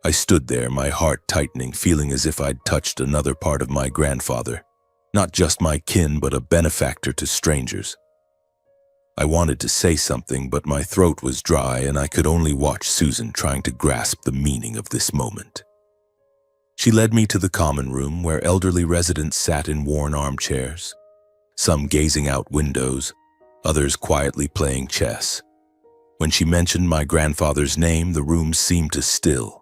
I stood there, my heart tightening, feeling as if I'd touched another part of my grandfather. Not just my kin, but a benefactor to strangers. I wanted to say something, but my throat was dry and I could only watch Susan trying to grasp the meaning of this moment. She led me to the common room where elderly residents sat in worn armchairs, some gazing out windows, others quietly playing chess. When she mentioned my grandfather's name, the room seemed to still.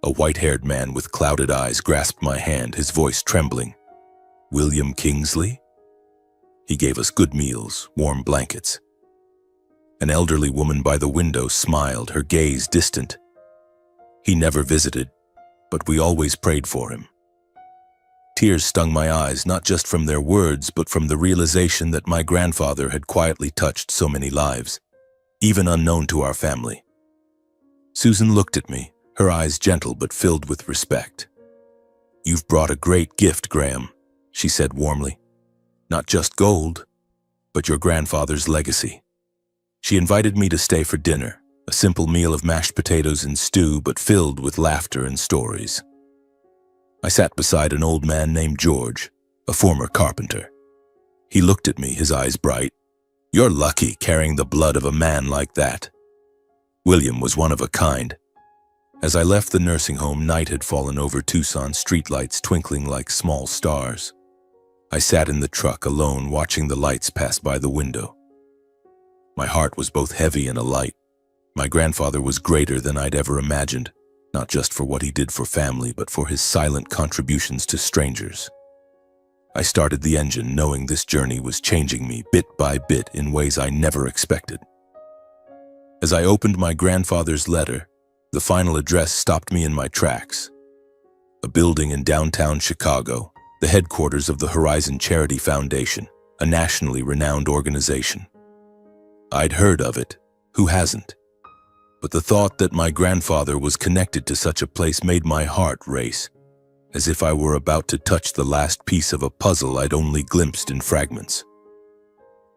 A white-haired man with clouded eyes grasped my hand, his voice trembling. "William Kingsley?" He gave us good meals, warm blankets. An elderly woman by the window smiled, her gaze distant. "He never visited, but we always prayed for him." Tears stung my eyes, not just from their words, but from the realization that my grandfather had quietly touched so many lives, even unknown to our family. Susan looked at me, her eyes gentle but filled with respect. "You've brought a great gift, Graham," she said warmly. "Not just gold, but your grandfather's legacy." She invited me to stay for dinner, a simple meal of mashed potatoes and stew, but filled with laughter and stories. I sat beside an old man named George, a former carpenter. He looked at me, his eyes bright. "You're lucky carrying the blood of a man like that." William was one of a kind. As I left the nursing home, night had fallen over Tucson, streetlights twinkling like small stars. I sat in the truck alone, watching the lights pass by the window. My heart was both heavy and alight. My grandfather was greater than I'd ever imagined, not just for what he did for family, but for his silent contributions to strangers. I started the engine, knowing this journey was changing me bit by bit in ways I never expected. As I opened my grandfather's letter, the final address stopped me in my tracks. A building in downtown Chicago, the headquarters of the Horizon Charity Foundation, a nationally renowned organization. I'd heard of it, who hasn't? But the thought that my grandfather was connected to such a place made my heart race, as if I were about to touch the last piece of a puzzle I'd only glimpsed in fragments.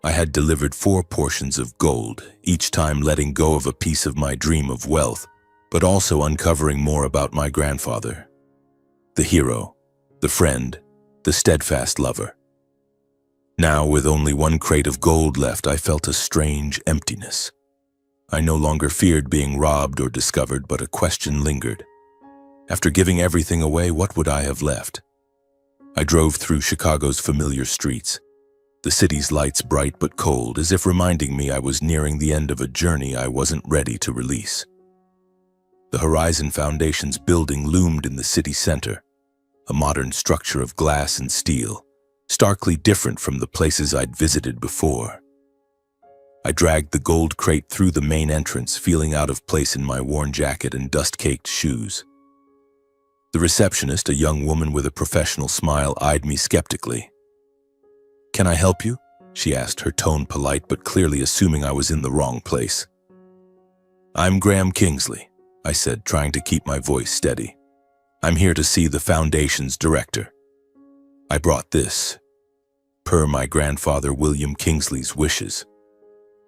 I had delivered 4 portions of gold, each time letting go of a piece of my dream of wealth, but also uncovering more about my grandfather. The hero, the friend, the steadfast lover. Now, with only one crate of gold left, I felt a strange emptiness. I no longer feared being robbed or discovered, but a question lingered. After giving everything away, what would I have left? I drove through Chicago's familiar streets, the city's lights bright but cold, as if reminding me I was nearing the end of a journey I wasn't ready to release. The Horizon Foundation's building loomed in the city center, a modern structure of glass and steel, starkly different from the places I'd visited before. I dragged the gold crate through the main entrance, feeling out of place in my worn jacket and dust-caked shoes. The receptionist, a young woman with a professional smile, eyed me skeptically. "Can I help you?" she asked, her tone polite but clearly assuming I was in the wrong place. "I'm Graham Kingsley," I said, trying to keep my voice steady. "I'm here to see the Foundation's director. I brought this, per my grandfather William Kingsley's wishes."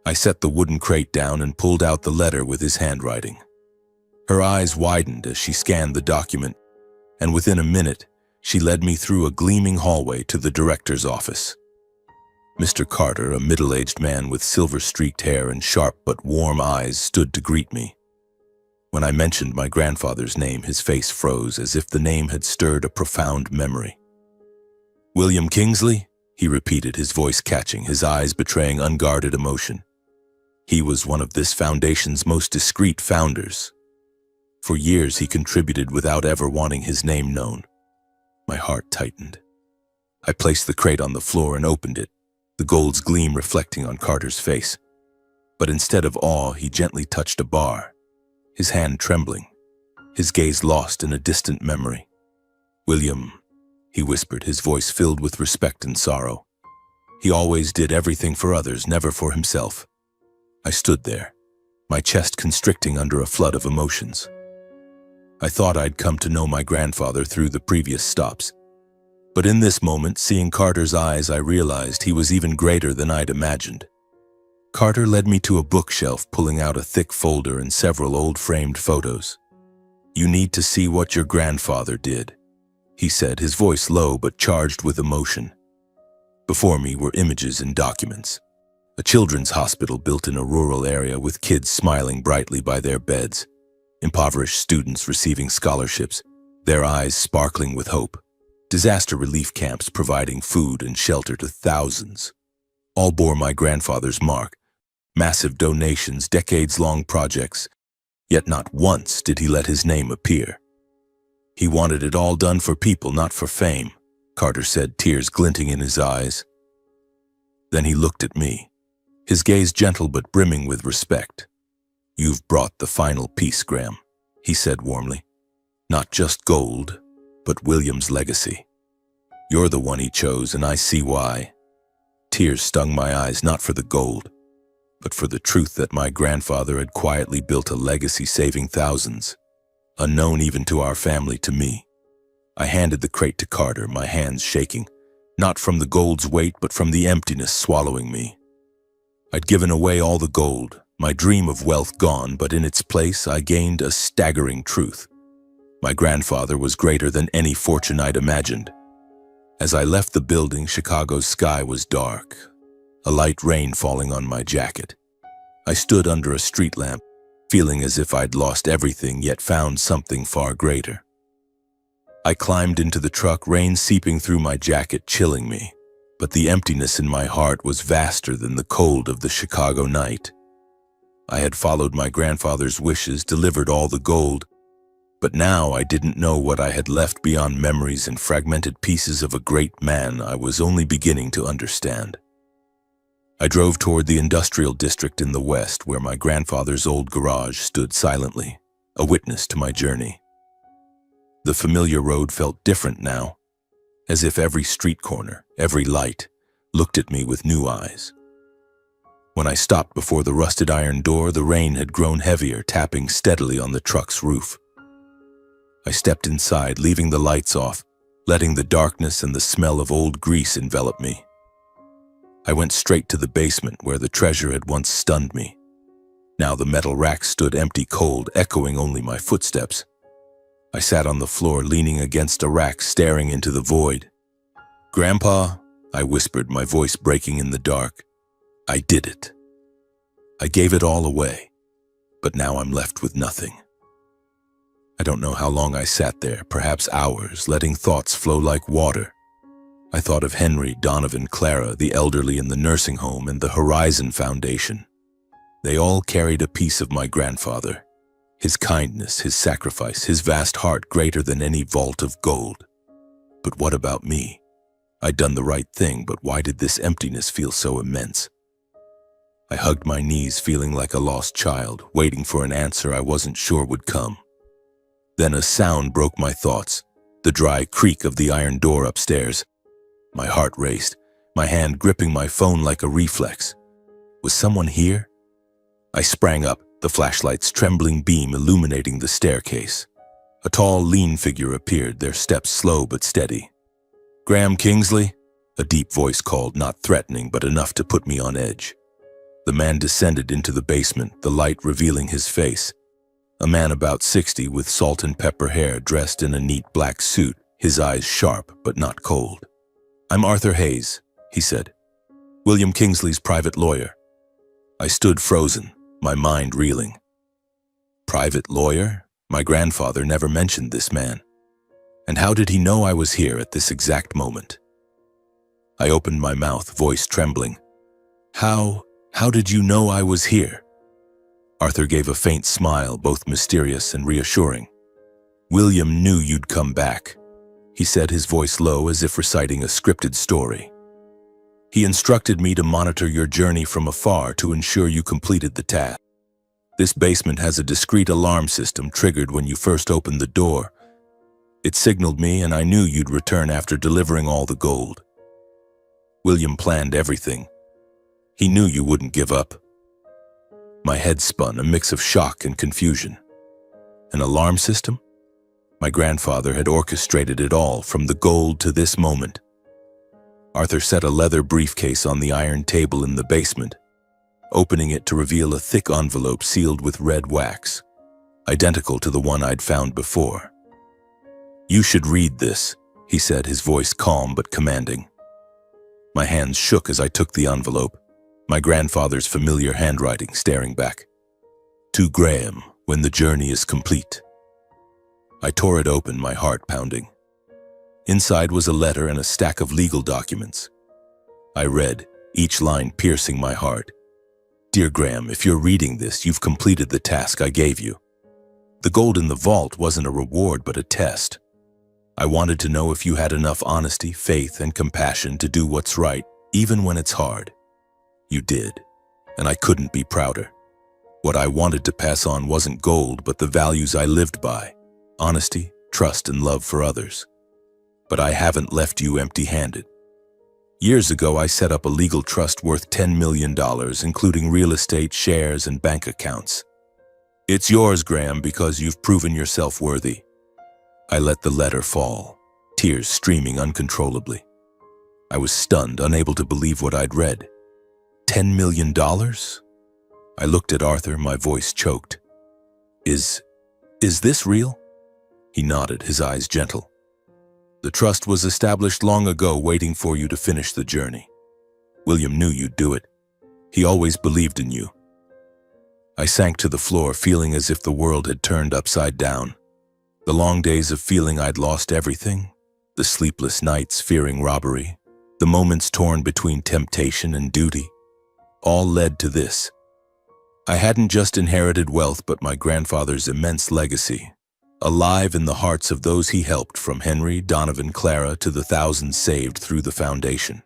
I set the wooden crate down and pulled out the letter with his handwriting. Her eyes widened as she scanned the document, and within a minute, she led me through a gleaming hallway to the director's office. Mr. Carter, a middle-aged man with silver-streaked hair and sharp but warm eyes, stood to greet me. When I mentioned my grandfather's name, his face froze as if the name had stirred a profound memory. "William Kingsley?" he repeated, his voice catching, his eyes betraying unguarded emotion. He was one of this foundation's most discreet founders. For years he contributed without ever wanting his name known. My heart tightened. I placed the crate on the floor and opened it, the gold's gleam reflecting on Carter's face. But instead of awe, he gently touched a bar, his hand trembling, his gaze lost in a distant memory. "William," he whispered, his voice filled with respect and sorrow. "He always did everything for others, never for himself." I stood there, my chest constricting under a flood of emotions. I thought I'd come to know my grandfather through the previous stops. But in this moment, seeing Carter's eyes, I realized he was even greater than I'd imagined. Carter led me to a bookshelf, pulling out a thick folder and several old framed photos. "You need to see what your grandfather did," he said, his voice low but charged with emotion. Before me were images and documents. A children's hospital built in a rural area with kids smiling brightly by their beds. Impoverished students receiving scholarships, their eyes sparkling with hope. Disaster relief camps providing food and shelter to thousands. All bore my grandfather's mark. Massive donations, decades-long projects. Yet not once did he let his name appear. "He wanted it all done for people, not for fame," Carter said, tears glinting in his eyes. Then he looked at me, his gaze gentle but brimming with respect. "You've brought the final piece, Graham," he said warmly. "Not just gold, but William's legacy. You're the one he chose, and I see why." Tears stung my eyes, not for the gold, but for the truth that my grandfather had quietly built a legacy saving thousands, unknown even to our family, to me. I handed the crate to Carter, my hands shaking, not from the gold's weight, but from the emptiness swallowing me. I'd given away all the gold, my dream of wealth gone, but in its place I gained a staggering truth. My grandfather was greater than any fortune I'd imagined. As I left the building, Chicago's sky was dark, a light rain falling on my jacket. I stood under a street lamp, feeling as if I'd lost everything yet found something far greater. I climbed into the truck, rain seeping through my jacket, chilling me, but the emptiness in my heart was vaster than the cold of the Chicago night. I had followed my grandfather's wishes, delivered all the gold, but now I didn't know what I had left beyond memories and fragmented pieces of a great man I was only beginning to understand. I drove toward the industrial district in the west, where my grandfather's old garage stood silently, a witness to my journey. The familiar road felt different now, as if every street corner, every light, looked at me with new eyes. When I stopped before the rusted iron door, the rain had grown heavier, tapping steadily on the truck's roof. I stepped inside, leaving the lights off, letting the darkness and the smell of old grease envelop me. I went straight to the basement where the treasure had once stunned me. Now the metal rack stood empty cold, echoing only my footsteps. I sat on the floor, leaning against a rack, staring into the void. "Grandpa," I whispered, my voice breaking in the dark. "I did it. I gave it all away, but now I'm left with nothing." I don't know how long I sat there, perhaps hours, letting thoughts flow like water. I thought of Henry, Donovan, Clara, the elderly in the nursing home, and the Horizon Foundation. They all carried a piece of my grandfather. His kindness, his sacrifice, his vast heart greater than any vault of gold. But what about me? I'd done the right thing, but why did this emptiness feel so immense? I hugged my knees, feeling like a lost child, waiting for an answer I wasn't sure would come. Then a sound broke my thoughts, the dry creak of the iron door upstairs. My heart raced, my hand gripping my phone like a reflex. Was someone here? I sprang up, the flashlight's trembling beam illuminating the staircase. A tall, lean figure appeared, their steps slow but steady. "Graham Kingsley?" A deep voice called, not threatening but enough to put me on edge. The man descended into the basement, the light revealing his face. A man about 60 with salt and pepper hair, dressed in a neat black suit, his eyes sharp but not cold. "I'm Arthur Hayes," he said. "William Kingsley's private lawyer." I stood frozen, my mind reeling. Private lawyer? My grandfather never mentioned this man. And how did he know I was here at this exact moment? I opened my mouth, voice trembling. How did you know I was here?" Arthur gave a faint smile, both mysterious and reassuring. "William knew you'd come back," he said, his voice low as if reciting a scripted story. "He instructed me to monitor your journey from afar to ensure you completed the task. This basement has a discreet alarm system triggered when you first opened the door. It signaled me, and I knew you'd return after delivering all the gold. William planned everything. He knew you wouldn't give up." My head spun, a mix of shock and confusion. An alarm system? My grandfather had orchestrated it all, from the gold to this moment. Arthur set a leather briefcase on the iron table in the basement, opening it to reveal a thick envelope sealed with red wax, identical to the one I'd found before. "You should read this," he said, his voice calm but commanding. My hands shook as I took the envelope, my grandfather's familiar handwriting staring back. "To Graham, when the journey is complete." I tore it open, my heart pounding. Inside was a letter and a stack of legal documents. I read, each line piercing my heart. "Dear Graham, if you're reading this, you've completed the task I gave you. The gold in the vault wasn't a reward but a test. I wanted to know if you had enough honesty, faith, and compassion to do what's right, even when it's hard. You did, and I couldn't be prouder. What I wanted to pass on wasn't gold, but the values I lived by: honesty, trust, and love for others. But I haven't left you empty-handed. Years ago, I set up a legal trust worth $10 million, including real estate, shares, and bank accounts. It's yours, Graham, because you've proven yourself worthy." I let the letter fall, tears streaming uncontrollably. I was stunned, unable to believe what I'd read. $10 million? I looked at Arthur, my voice choked. Is this real?" He nodded, his eyes gentle. "The trust was established long ago, waiting for you to finish the journey. William knew you'd do it. He always believed in you." I sank to the floor, feeling as if the world had turned upside down. The long days of feeling I'd lost everything, the sleepless nights fearing robbery, the moments torn between temptation and duty, all led to this. I hadn't just inherited wealth, but my grandfather's immense legacy, alive in the hearts of those he helped, from Henry, Donovan, Clara, to the thousands saved through the foundation.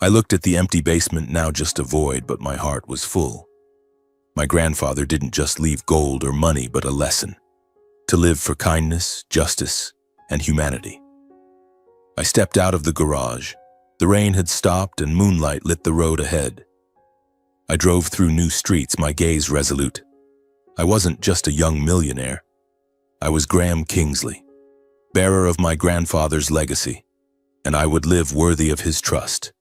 I looked at the empty basement, now just a void, but my heart was full. My grandfather didn't just leave gold or money, but a lesson: to live for kindness, justice, and humanity. I stepped out of the garage. The rain had stopped and moonlight lit the road ahead. I drove through new streets, my gaze resolute. I wasn't just a young millionaire. I was Graham Kingsley, bearer of my grandfather's legacy, and I would live worthy of his trust.